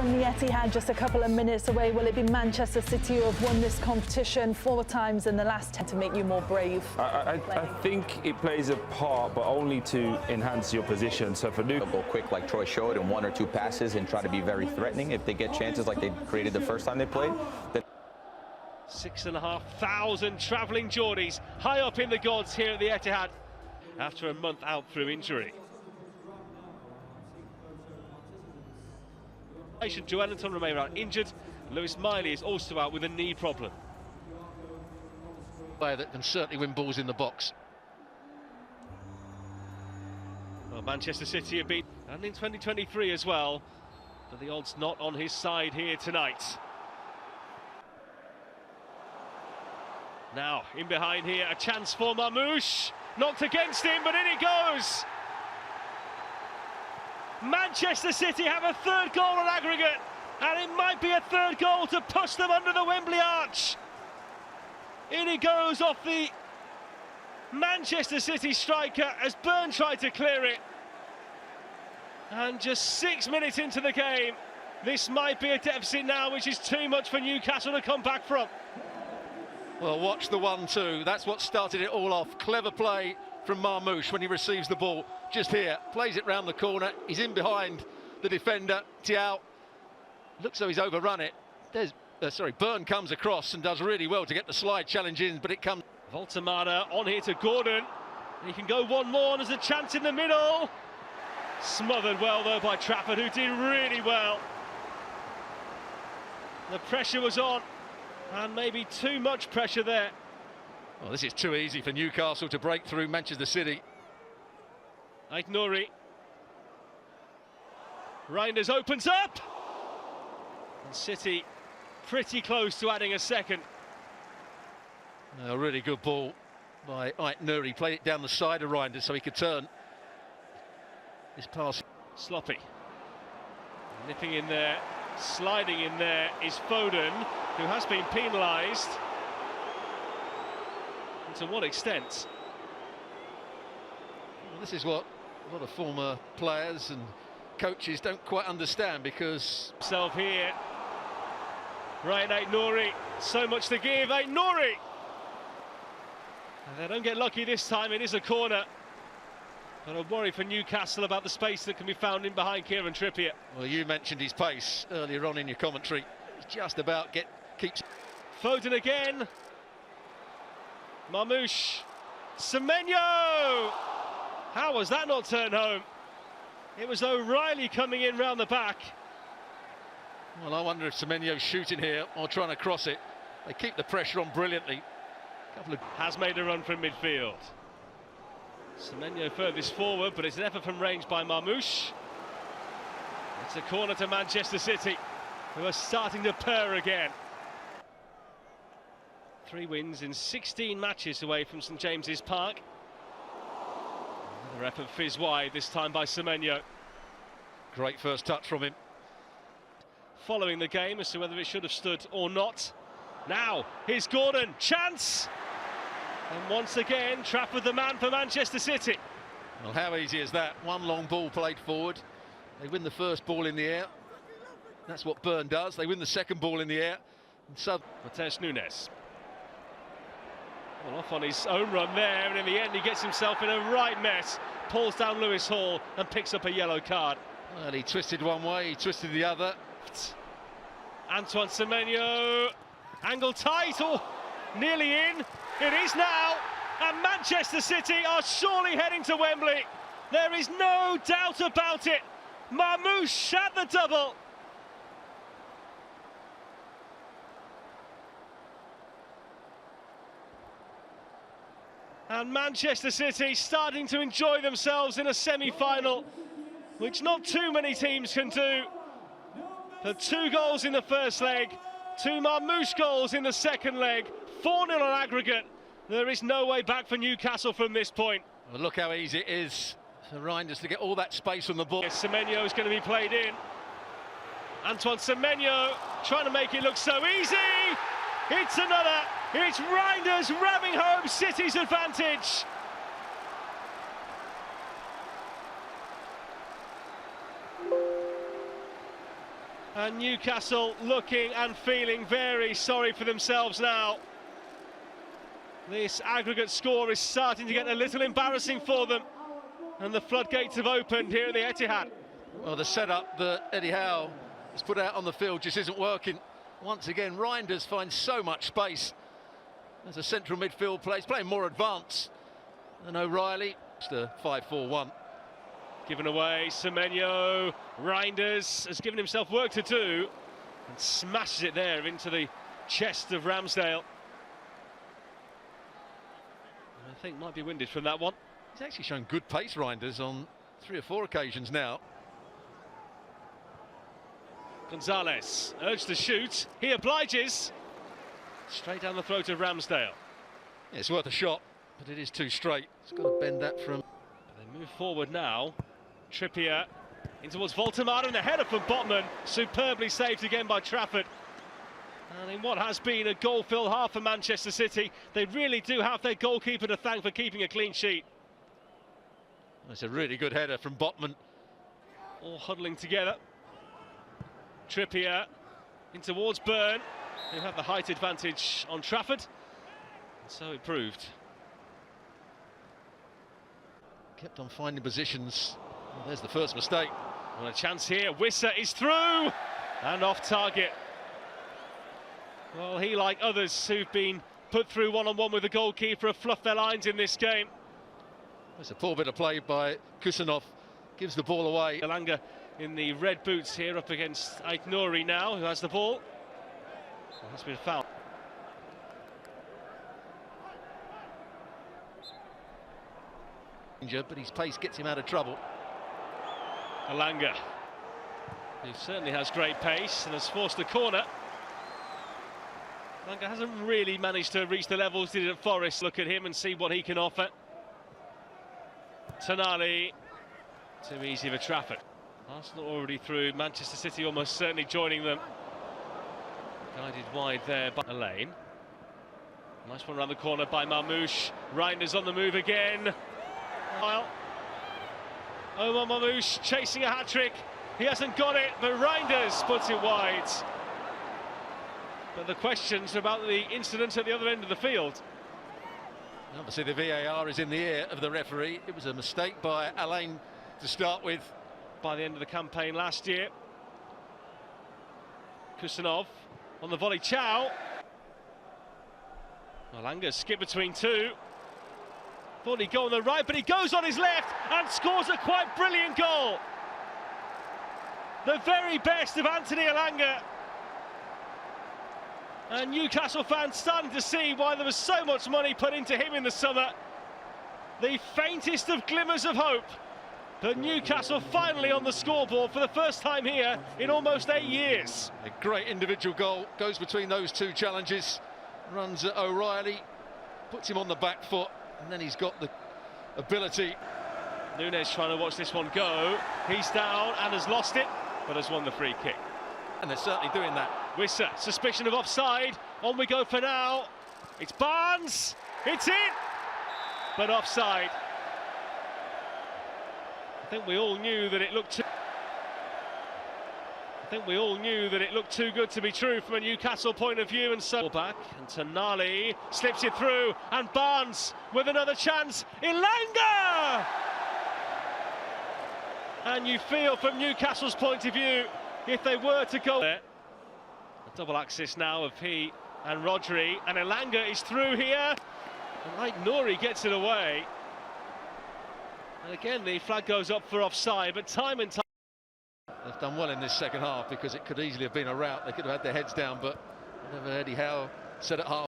from the Etihad, just a couple of minutes away. Will it be Manchester City who have won this competition 4 times in the last 10 to make you more brave? I think it plays a part, but only to enhance your position. So for Newcastle, go quick like Troy showed in 1 or 2 passes and try to be very threatening. If they get chances like they created the first time they played. 6,500 travelling Geordies high up in the gods here at the Etihad after a month out through injury. Joelinton remain out injured. Lewis Miley is also out with a knee problem. Player that can certainly win balls in the box. Well, Manchester City have been, and in 2023 as well, but the odds not on his side here tonight. Now, in behind here, a chance for Marmoush. Knocked against him, but in it goes. Manchester City have a 3rd goal on aggregate, and it might be a 3rd goal to push them under the Wembley arch. In it goes off the Manchester City striker as Burn tried to clear it. And just 6 minutes into the game, this might be a deficit now, which is too much for Newcastle to come back from. Well, watch the 1-2. That's what started it all off. Clever play from Marmoush when he receives the ball. Just here, plays it round the corner. He's in behind the defender, Thiaw. Looks though he's overrun it. Burn comes across and does really well to get the slide challenge in, but it comes. Voltemada on here to Gordon. He can go one more, and there's a chance in the middle. Smothered well though by Trafford, who did really well. The pressure was on, and maybe too much pressure there. Well, this is too easy for Newcastle to break through Manchester City. Aït-Nouri. Reinders opens up. And City pretty close to adding a second. A really good ball by Aït-Nouri. Played it down the side of Reinders so he could turn. This pass. Sloppy. Nipping in there, sliding in there is Foden, who has been penalised. And to what extent? Well, this is what a lot of former players and coaches don't quite understand, because Self here. Right, Aït-Nouri. So much to give, Aït-Nouri. And they don't get lucky this time, it is a corner. But I worry for Newcastle about the space that can be found in behind Kieran Trippier. Well, you mentioned his pace earlier on in your commentary. He's just about keeps. Foden again. Marmoush. Semenyo! How was that not turned home? It was O'Reilly coming in round the back. Well, I wonder if Semenyo's shooting here or trying to cross it. They keep the pressure on brilliantly. Has made a run from midfield. Semenyo furthest forward, but it's an effort from range by Marmoush. It's a corner to Manchester City, who are starting to purr again. 3 wins in 16 matches away from St James's Park. Another effort fizz wide, this time by Semenyo. Great first touch from him. Following the game as to whether it should have stood or not. Now, here's Gordon, chance! And once again, Trafford the man for Manchester City. Well, how easy is that? One long ball played forward. They win the first ball in the air. That's what Burn does. They win the second ball in the air. And so Matheus Nunes. Well, off on his own run there, and in the end he gets himself in a right mess. Pulls down Lewis Hall and picks up a yellow card. Well, he twisted one way, he twisted the other. Antoine Semenyo. Angle tight, or nearly in. It is now, and Manchester City are surely heading to Wembley. There is no doubt about it. Marmoush at the double. And Manchester City starting to enjoy themselves in a semi-final, which not too many teams can do. The 2 goals in the first leg, 2 Marmoush goals in the second leg, 4-0 on aggregate. There is no way back for Newcastle from this point. Well, look how easy it is for Reinders to get all that space on the ball. Yes, Semenyo is going to be played in. Antoine Semenyo trying to make it look so easy. It's another. It's Reinders ramming home City's advantage. And Newcastle looking and feeling very sorry for themselves now. This aggregate score is starting to get a little embarrassing for them. And the floodgates have opened here at the Etihad. Well, the setup that Eddie Howe has put out on the field just isn't working. Once again, Reinders finds so much space as a central midfield player. He's playing more advanced than O'Reilly. It's the 5-4-1. Given away, Semenyo. Reinders has given himself work to do and smashes it there into the chest of Ramsdale. I think might be winded from that one. He's actually shown good pace, Reinders, on 3 or 4 occasions now. Gonzalez urged to shoot. He obliges. Straight down the throat of Ramsdale. Yeah, it's worth a shot, but it is too straight. He's got to bend that from... They move forward now. Trippier in towards Voltemada, and a header from Botman. Superbly saved again by Trafford. And in what has been a goal-filled half for Manchester City, they really do have their goalkeeper to thank for keeping a clean sheet. That's a really good header from Botman. All huddling together. Trippier in towards Burn, who have the height advantage on Trafford. And so it proved. Kept on finding positions. Well, there's the first mistake. Well, a chance here. Wissa is through and off target. Well, he, like others who've been put through one-on-one with the goalkeeper, have fluffed their lines in this game. It's a poor bit of play by Kusanov. Gives the ball away. Elanga in the red boots here up against Aït-Nouri now, who has the ball. Well, that's been fouled. But his pace gets him out of trouble. Elanga, who certainly has great pace and has forced the corner. Elanga hasn't really managed to reach the levels he did at Forest. Look at him and see what he can offer. Tonali, too easy for Trafford. Arsenal already through, Manchester City almost certainly joining them. Guided wide there by Elaine. Nice one around the corner by Marmoush. Reinders on the move again. Omar Marmoush chasing a hat-trick. He hasn't got it, but Reinders puts it wide. But the questions about the incident at the other end of the field. Obviously the VAR is in the ear of the referee. It was a mistake by Alain to start with. By the end of the campaign last year. Kusanov on the volley. Chow. Elanga skip between two. Thought he'd go on the right, but he goes on his left and scores a quite brilliant goal. The very best of Anthony Elanga. And Newcastle fans starting to see why there was so much money put into him in the summer. The faintest of glimmers of hope. But Newcastle finally on the scoreboard for the first time here in almost 8 years. A great individual goal, goes between those two challenges. Runs at O'Reilly, puts him on the back foot, and then he's got the ability. Núñez trying to watch this one go. He's down and has lost it, but has won the free kick. And they're certainly doing that. Wissa, suspicion of offside. On we go for now. It's Barnes. It's in, but offside. I think we all knew that it looked too good to be true from a Newcastle point of view, and so back. And Tonali slips it through, and Barnes with another chance. Elanga! And you feel from Newcastle's point of view, if they were to go there. A double axis now of he and Rodri, and Elanga is through here. And Aït-Nouri gets it away. And again, the flag goes up for offside, but time and time. They've done well in this second half because it could easily have been a rout. They could have had their heads down, but whatever Eddie Howe said at half.